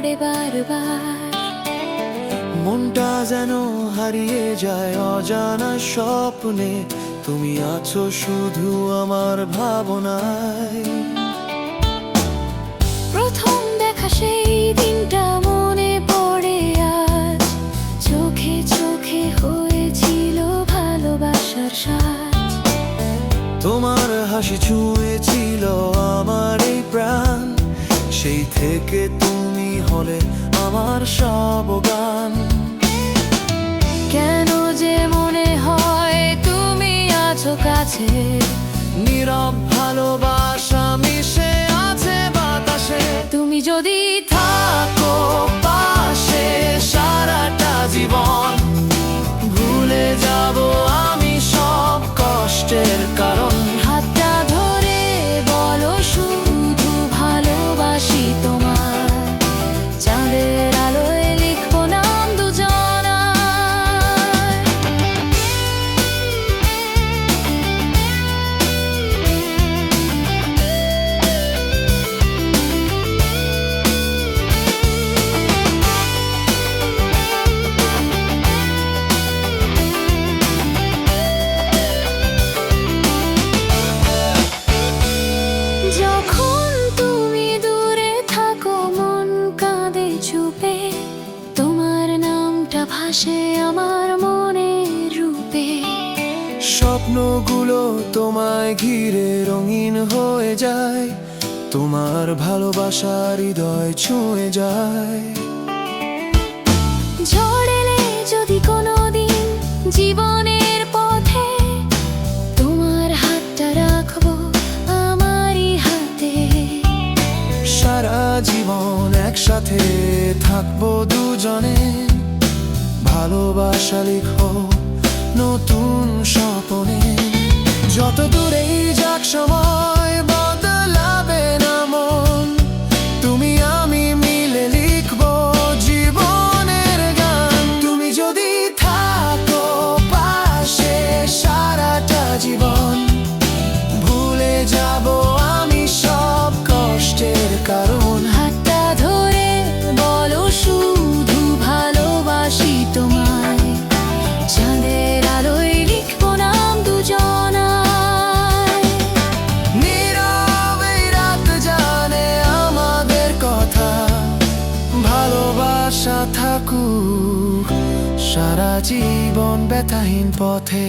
পড়ে বারবার। মনটা যেন হারিয়ে যায় অজানা স্বপ্নে, তুমি আছো শুধু আমার ভাবনায়। প্রথম দেখা সেই দিনটা মনে পড়ে আজ, চোখে চোখে হয়েছিল ভালোবাসার সাজ। তোমার হাসি ছুঁয়েছিল আমার এই প্রাণ, সেই থেকে তুমি হলে আমার সব গান। কেন যে মনে হয় তুমি আছো কাছে, নীরব ভালোবাসা মিশে আছে বাতাসে। তুমি যদি থাকো পাশে সারাটা জীবন, ভুলে যাব আমি সব কষ্টের কারণ। হাতটা ধরে বলো শুধু ভালোবাসি তোমার, চাঁদের আলোয় লিখবো নাম দুজনার। যখন তুমি দূরে থাকো মন কাঁদে চুপে, তোমার নামটা ভাসে আমার মনের রূপে। স্বপ্নগুলো তোমায় ঘিরে রঙিন হয়ে যায়, তোমার ভালোবাসার হৃদয় ছুঁয়ে যায়। ঝড় এলে যদি কোনোদিন জীবনের পথে, তোমার হাতটা রাখবো আমারই হাতে। সারা জীবন একসাথে থাকবো দুজনে, ভালোবাসা লিখো নতুন স্বপনে। যত দূরেই যাক সময় বদলাবে না মন, তুমি আমি মিলে লিখবো জীবনের গান। তুমি যদি থাকো পাশে সারাটা জীবন, ভুলে যাব আমি সব কষ্টের কারণ। হাতটা ধরে বলো শুধু ভালোবাসি তোমায়, চাঁদের আলোয় লিখবো নাম দুজনার। নীরব এই রাত জানে আমাদের কথা, ভালোবাসা থাকুক সারা জীবন ব্যথাহীন পথে।